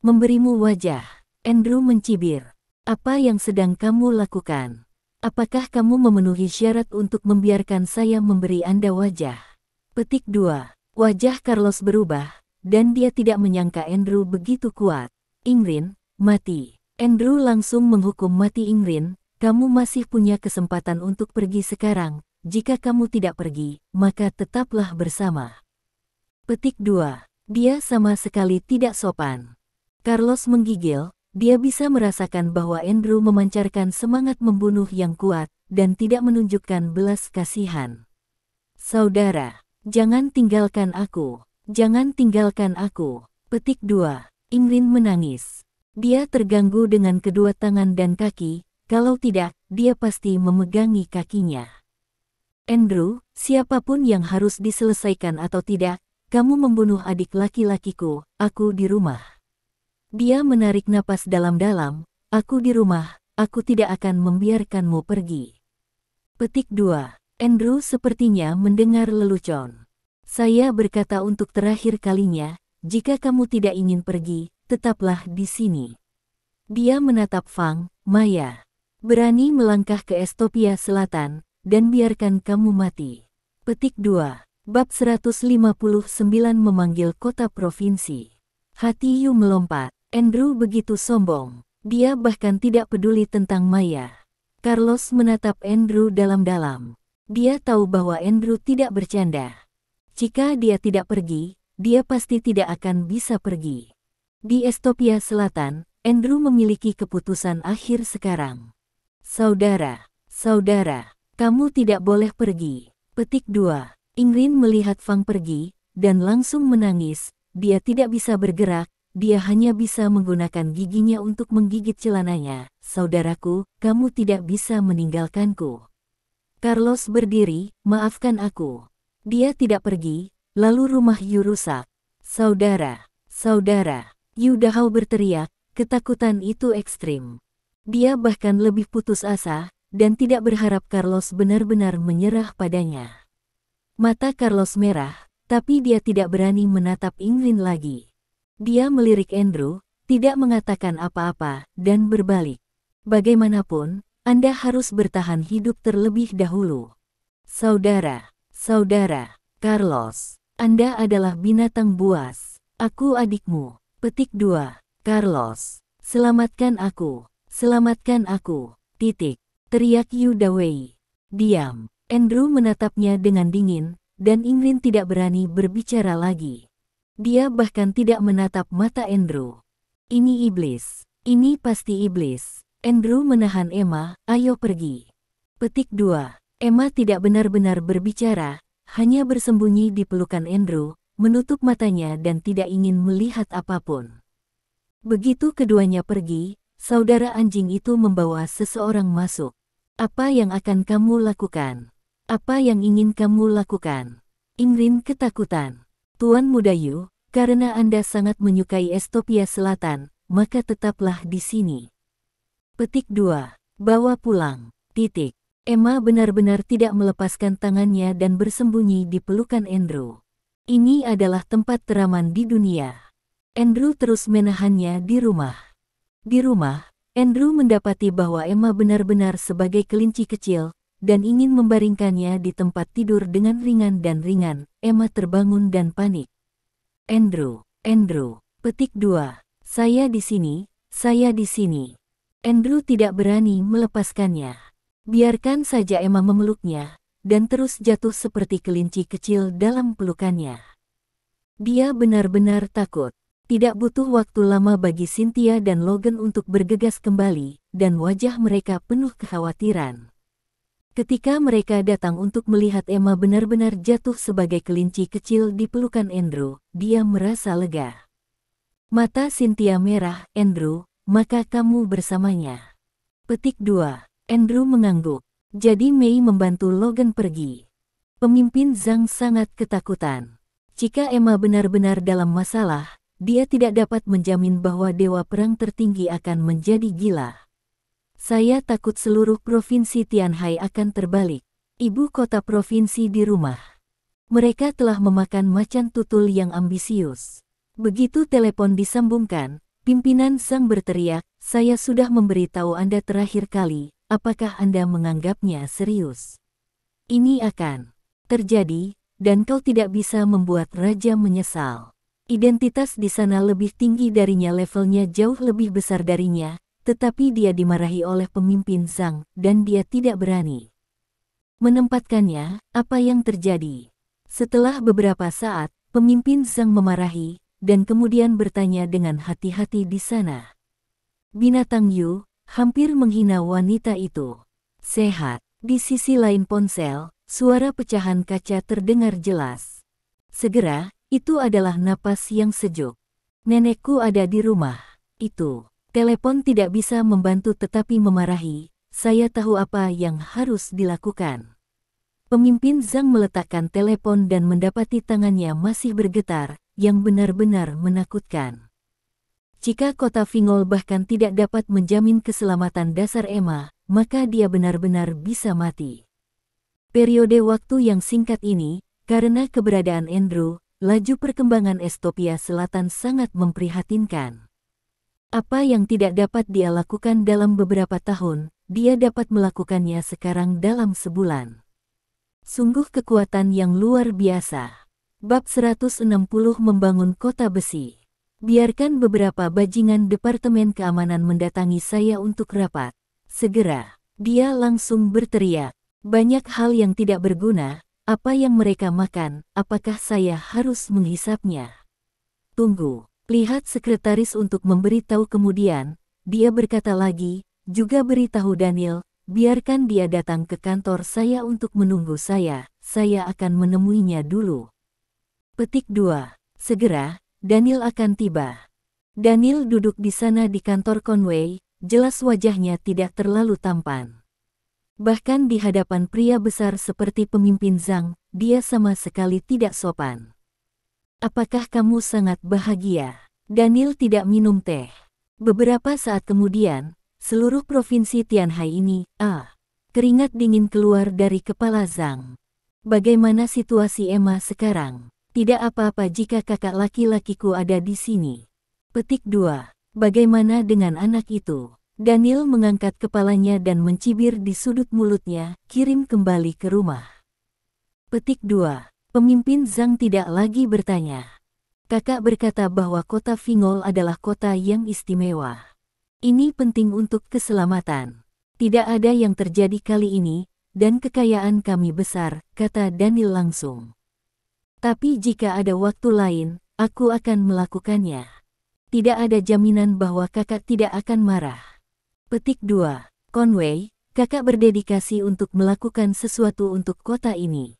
Speaker 1: Memberimu wajah. Andrew mencibir. Apa yang sedang kamu lakukan? Apakah kamu memenuhi syarat untuk membiarkan saya memberi Anda wajah? Petik 2. Wajah Carlos berubah, dan dia tidak menyangka Andrew begitu kuat. Ingrid, mati. Andrew langsung menghukum mati Ingrid, kamu masih punya kesempatan untuk pergi sekarang. Jika kamu tidak pergi, maka tetaplah bersama. Petik 2. Dia sama sekali tidak sopan. Carlos menggigil, dia bisa merasakan bahwa Andrew memancarkan semangat membunuh yang kuat, dan tidak menunjukkan belas kasihan. Saudara, jangan tinggalkan aku. Jangan tinggalkan aku. Petik 2. Ingrid menangis. Dia terganggu dengan kedua tangan dan kaki, kalau tidak, dia pasti memegangi kakinya. Andrew, siapapun yang harus diselesaikan atau tidak, kamu membunuh adik laki-lakiku, aku di rumah. Dia menarik napas dalam-dalam, aku di rumah, aku tidak akan membiarkanmu pergi. Petik 2. Andrew sepertinya mendengar lelucon. Saya berkata untuk terakhir kalinya, jika kamu tidak ingin pergi, tetaplah di sini. Dia menatap Fang, Maya. Berani melangkah ke Estopia Selatan, dan biarkan kamu mati. Petik 2. Bab 159 memanggil kota provinsi. Hati Yu melompat. Andrew begitu sombong. Dia bahkan tidak peduli tentang Maya. Carlos menatap Andrew dalam-dalam. Dia tahu bahwa Andrew tidak bercanda. Jika dia tidak pergi, dia pasti tidak akan bisa pergi. Di Estopia Selatan, Andrew memiliki keputusan akhir sekarang. Saudara, kamu tidak boleh pergi. Petik 2. Ingrid melihat Fang pergi, dan langsung menangis. Dia tidak bisa bergerak, dia hanya bisa menggunakan giginya untuk menggigit celananya. Saudaraku, kamu tidak bisa meninggalkanku. Carlos berdiri, maafkan aku. Dia tidak pergi, lalu rumah Yu rusak. Saudara, Yu Dahao berteriak, ketakutan itu ekstrim. Dia bahkan lebih putus asa, dan tidak berharap Carlos benar-benar menyerah padanya. Mata Carlos merah, tapi dia tidak berani menatap Ingrid lagi. Dia melirik Andrew, tidak mengatakan apa-apa, dan berbalik. Bagaimanapun, Anda harus bertahan hidup terlebih dahulu. Saudara, Carlos, Anda adalah binatang buas. Aku adikmu. Petik 2. Carlos, selamatkan aku. Titik. Teriak Yu Dawei. Diam. Andrew menatapnya dengan dingin, dan Ingrid tidak berani berbicara lagi. Dia bahkan tidak menatap mata Andrew. Ini iblis. Ini pasti iblis. Andrew menahan Emma, ayo pergi. Petik 2. Emma tidak benar-benar berbicara, hanya bersembunyi di pelukan Andrew, menutup matanya dan tidak ingin melihat apapun. Begitu keduanya pergi, saudara anjing itu membawa seseorang masuk. Apa yang akan kamu lakukan? Apa yang ingin kamu lakukan? Ingrid ketakutan. Tuan Muda Yu, karena Anda sangat menyukai Estopia Selatan, maka tetaplah di sini. Petik 2. Bawa pulang. Titik. Emma benar-benar tidak melepaskan tangannya dan bersembunyi di pelukan Andrew. Ini adalah tempat teraman di dunia. Andrew terus menahannya di rumah. Di rumah, Andrew mendapati bahwa Emma benar-benar sebagai kelinci kecil, dan ingin membaringkannya di tempat tidur dengan ringan. Emma terbangun dan panik. Andrew. Petik 2. Saya di sini. Andrew tidak berani melepaskannya. Biarkan saja Emma memeluknya, dan terus jatuh seperti kelinci kecil dalam pelukannya. Dia benar-benar takut. Tidak butuh waktu lama bagi Cynthia dan Logan untuk bergegas kembali, dan wajah mereka penuh kekhawatiran. Ketika mereka datang untuk melihat Emma benar-benar jatuh sebagai kelinci kecil di pelukan Andrew, dia merasa lega. Mata Cynthia merah. Andrew, maka kamu bersamanya. Petik 2. Andrew mengangguk. Jadi Mei membantu Logan pergi. Pemimpin Zhang sangat ketakutan. Jika Emma benar-benar dalam masalah, dia tidak dapat menjamin bahwa Dewa Perang Tertinggi akan menjadi gila. Saya takut seluruh provinsi Tianhai akan terbalik. Ibu kota provinsi di rumah. Mereka telah memakan macan tutul yang ambisius. Begitu telepon disambungkan, pimpinan Zhang berteriak, saya sudah memberitahu Anda terakhir kali, apakah Anda menganggapnya serius? Ini akan terjadi, dan kau tidak bisa membuat raja menyesal. Identitas di sana lebih tinggi darinya, levelnya jauh lebih besar darinya, tetapi dia dimarahi oleh pemimpin Zhang, dan dia tidak berani menempatkannya. Apa yang terjadi? Setelah beberapa saat, pemimpin Zhang memarahi, dan kemudian bertanya dengan hati-hati di sana. Binatang Yu, hampir menghina wanita itu. Sehat. Di sisi lain ponsel, suara pecahan kaca terdengar jelas. Segera, itu adalah napas yang sejuk. Nenekku ada di rumah. Itu. Telepon tidak bisa membantu tetapi memarahi. Saya tahu apa yang harus dilakukan. Pemimpin Zhang meletakkan telepon dan mendapati tangannya masih bergetar, yang benar-benar menakutkan. Jika kota Fingol bahkan tidak dapat menjamin keselamatan dasar Emma, maka dia benar-benar bisa mati. Periode waktu yang singkat ini, karena keberadaan Andrew, laju perkembangan Estopia Selatan sangat memprihatinkan. Apa yang tidak dapat dia lakukan dalam beberapa tahun, dia dapat melakukannya sekarang dalam sebulan. Sungguh kekuatan yang luar biasa. Bab 160 Membangun Kota Besi. Biarkan beberapa bajingan Departemen Keamanan mendatangi saya untuk rapat. Segera, dia langsung berteriak. Banyak hal yang tidak berguna, apa yang mereka makan, apakah saya harus menghisapnya? Tunggu, lihat sekretaris untuk memberitahu kemudian, dia berkata lagi, juga beritahu Daniel, biarkan dia datang ke kantor saya untuk menunggu saya akan menemuinya dulu. Petik 2. Segera, Daniel akan tiba. Daniel duduk di sana di kantor Conway, jelas wajahnya tidak terlalu tampan. Bahkan di hadapan pria besar seperti pemimpin Zhang, dia sama sekali tidak sopan. Apakah kamu sangat bahagia? Daniel tidak minum teh. Beberapa saat kemudian, seluruh provinsi Tianhai ini, keringat dingin keluar dari kepala Zhang. Bagaimana situasi Emma sekarang? Tidak apa-apa jika kakak laki-lakiku ada di sini. Petik 2. Bagaimana dengan anak itu? Daniel mengangkat kepalanya dan mencibir di sudut mulutnya, kirim kembali ke rumah. Petik 2. Pemimpin Zhang tidak lagi bertanya. Kakak berkata bahwa kota Fingol adalah kota yang istimewa. Ini penting untuk keselamatan. Tidak ada yang terjadi kali ini, dan kekayaan kami besar, kata Daniel langsung. Tapi jika ada waktu lain, aku akan melakukannya. Tidak ada jaminan bahwa kakak tidak akan marah. Petik 2. Conway, kakak berdedikasi untuk melakukan sesuatu untuk kota ini.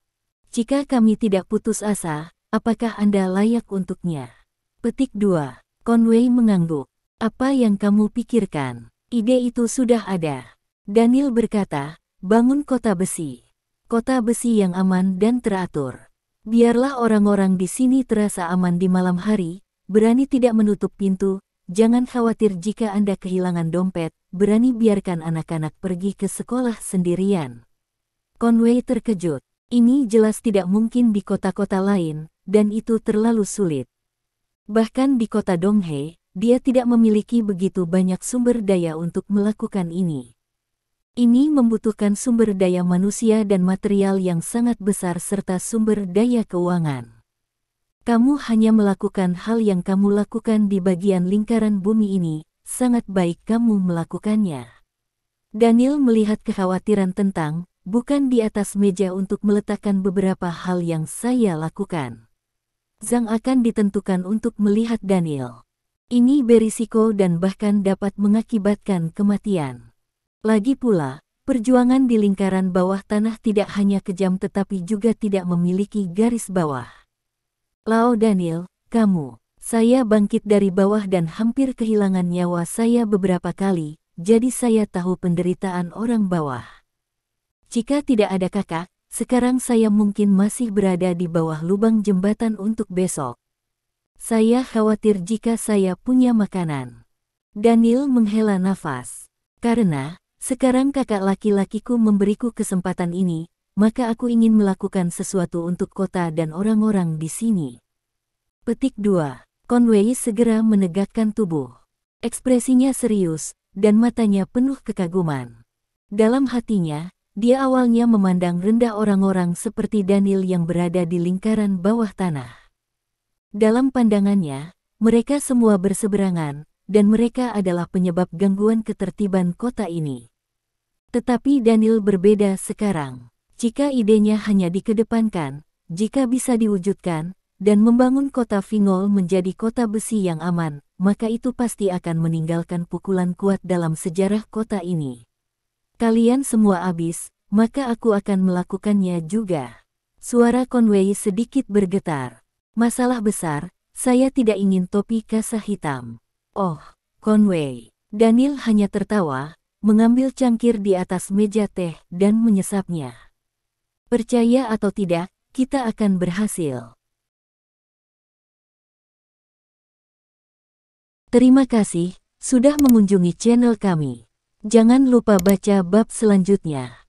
Speaker 1: Jika kami tidak putus asa, apakah Anda layak untuknya? Petik 2. Conway mengangguk. Apa yang kamu pikirkan? Ide itu sudah ada. Daniel berkata, bangun kota besi. Kota besi yang aman dan teratur. Biarlah orang-orang di sini terasa aman di malam hari, berani tidak menutup pintu, jangan khawatir jika Anda kehilangan dompet, berani biarkan anak-anak pergi ke sekolah sendirian. Conway terkejut. Ini jelas tidak mungkin di kota-kota lain, dan itu terlalu sulit. Bahkan di kota Donghae, dia tidak memiliki begitu banyak sumber daya untuk melakukan ini. Ini membutuhkan sumber daya manusia dan material yang sangat besar serta sumber daya keuangan. Kamu hanya melakukan hal yang kamu lakukan di bagian lingkaran bumi ini, sangat baik kamu melakukannya. Daniel melihat kekhawatiran tentang, bukan di atas meja untuk meletakkan beberapa hal yang saya lakukan. Zhang akan ditentukan untuk melihat Daniel. Ini berisiko dan bahkan dapat mengakibatkan kematian. Lagi pula, perjuangan di lingkaran bawah tanah tidak hanya kejam tetapi juga tidak memiliki garis bawah. Lao Daniel, kamu, saya bangkit dari bawah dan hampir kehilangan nyawa saya beberapa kali, jadi saya tahu penderitaan orang bawah. Jika tidak ada kakak, sekarang saya mungkin masih berada di bawah lubang jembatan untuk besok. Saya khawatir jika saya punya makanan. Daniel menghela nafas. Karena, sekarang kakak laki-lakiku memberiku kesempatan ini, maka aku ingin melakukan sesuatu untuk kota dan orang-orang di sini. Petik 2. Conway segera menegakkan tubuh. Ekspresinya serius, dan matanya penuh kekaguman. Dalam hatinya, dia awalnya memandang rendah orang-orang seperti Daniel yang berada di lingkaran bawah tanah. Dalam pandangannya, mereka semua berseberangan, dan mereka adalah penyebab gangguan ketertiban kota ini. Tetapi Daniel berbeda sekarang. Jika idenya hanya dikedepankan, jika bisa diwujudkan, dan membangun kota Fingol menjadi kota besi yang aman, maka itu pasti akan meninggalkan pukulan kuat dalam sejarah kota ini. Kalian semua habis, maka aku akan melakukannya juga. Suara Conway sedikit bergetar. Masalah besar, saya tidak ingin topi kasa hitam. Oh, Conway. Daniel hanya tertawa, mengambil cangkir di atas meja teh dan menyesapnya. Percaya atau tidak, kita akan berhasil. Terima kasih sudah mengunjungi channel kami. Jangan lupa baca bab selanjutnya.